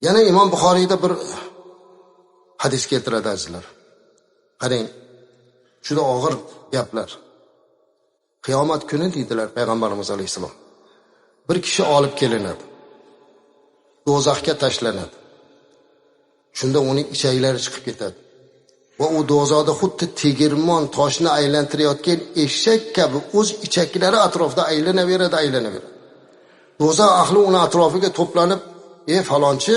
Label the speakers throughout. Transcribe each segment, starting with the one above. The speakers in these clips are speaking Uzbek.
Speaker 1: Yana Imom Buxoriyda bir hadis keltiradi azizlar. Qarang, juda og'ir gaplar. Qiyomat kuni deydilar payg'ambarimiz alayhisalom. Bir kishi olib kelinadi. Do'zaxga tashlanadi. Shunda uning ichaklari chiqib ketadi. Va u do'zaxda xuddi tegirmon toshni aylantirayotgan eshak kabi o'z ichaklari atrofida aylanaveradi. Do'zax ahli uni atrofiga to'planib, falonchi,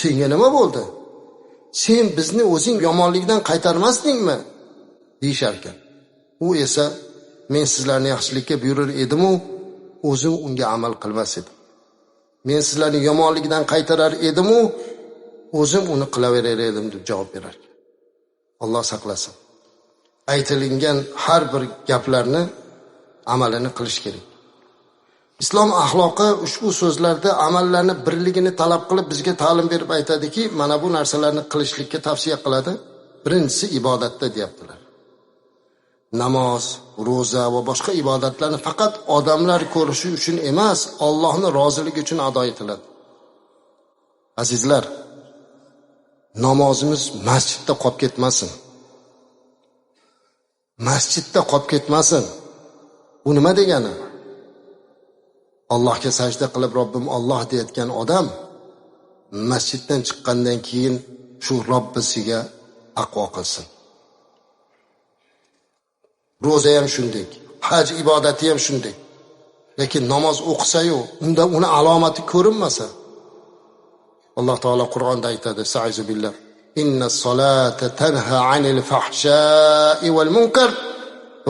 Speaker 1: senga nima bo'ldi? Sen bizni o'zing yomonlikdan qaytarmasdingmi? deyshar ekan. U esa men sizlarni yaxshilikka buyurar edim-u, o'zim unga amal qilmas edim. Men sizlarni yomonlikdan qaytarar edim-u, o'zim uni qilaverar edim deb javob berar ekan. Alloh saqlasin. Aytilingan har bir gaplarni amalini qilish kerak. Islom axloqi ushbu so'zlarda amallarni birligini talab qilib bizga ta'lim berib aytadiki, mana bu narsalarni qilishlikka tavsiya qiladi. Birinchisi ibodatda deyaptilar. Namoz, ro'za va boshqa ibodatlarni faqat odamlar ko'rishi uchun emas, Allohning roziligi uchun ado etiladi. Azizlar, namozimiz masjidda qolib ketmasin. Masjidda qolib ketmasin. Bu nima degani? Allohga sajda qilib Robbim Alloh deyotgan odam masjiddan chiqqandan keyin shu Robbisiga taqvo qilsin. Ro'za ham shunday, haj ibodati ham shunday. Lekin namoz o'qisa-yu, unda uni alomati ko'rinmasa, Alloh taolo Qur'onda aytadi, Sa'izu billah, innas solata tanha 'anil fahsha'i wal munkar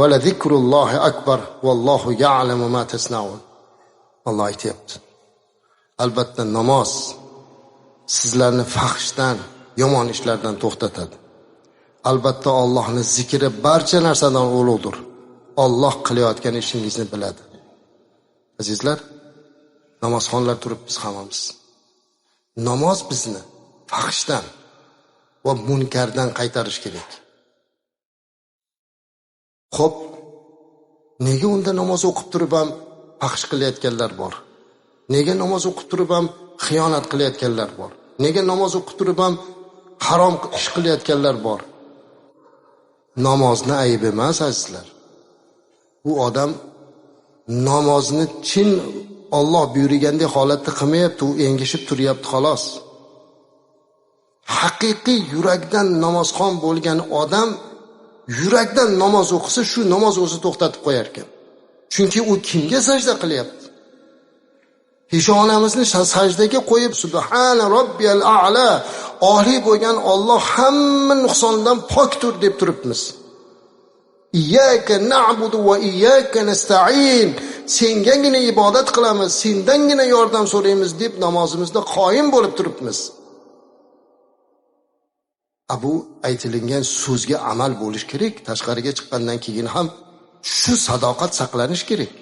Speaker 1: va la zikrullohi akbar vallohu ya'lamu ma tasna'un. Alloh aytayapti. Albatta namoz sizlarni fahshdan, yomon ishlardan to'xtatadi. Albatta Allohning zikri barcha narsadan ulug'dir. Alloh qilayotgan ishingizni biladi. Azizlar, namozxonlar turibmiz hammamiz. Namoz bizni fahshdan va munkardan qaytarish kerak. Xo'p, nega unda namoz o'qib turib ham fahsh qilayotganlar bor? Nega namoz o'qib turib ham xiyonat qilayotganlar bor? Nega namoz o'qib turib ham harom ish qilayotganlar bor? Namozni ayb emas, azizlar. Bu odam namozni chin Alloh buyurgandek holatda qilmayapti, u engishib turyapti xolos. Haqiqiy yurakdan namozxon bo'lgan odam yurakdan namoz o'qisa, shu namoz o'zi to'xtatib qo'yar ekan. Chunki u kimga sajda qilyapti? Peshonamizni sajdaga qo'yib subhana robbiyal a'la, oliy bo'lgan Alloh hamma nuqsondan pokdir deb turibmiz. Iyyaka na'budu va iyyaka nasta'in. Sengagina ibodat qilamiz, sendangina yordam so'raymiz deb namozimizda qoyim bo'lib turibmiz. Bu aytilingan so'zga amal bo'lish kerak. Tashqariga chiqqandan keyin ham shu sadoqat saqlanish kerak.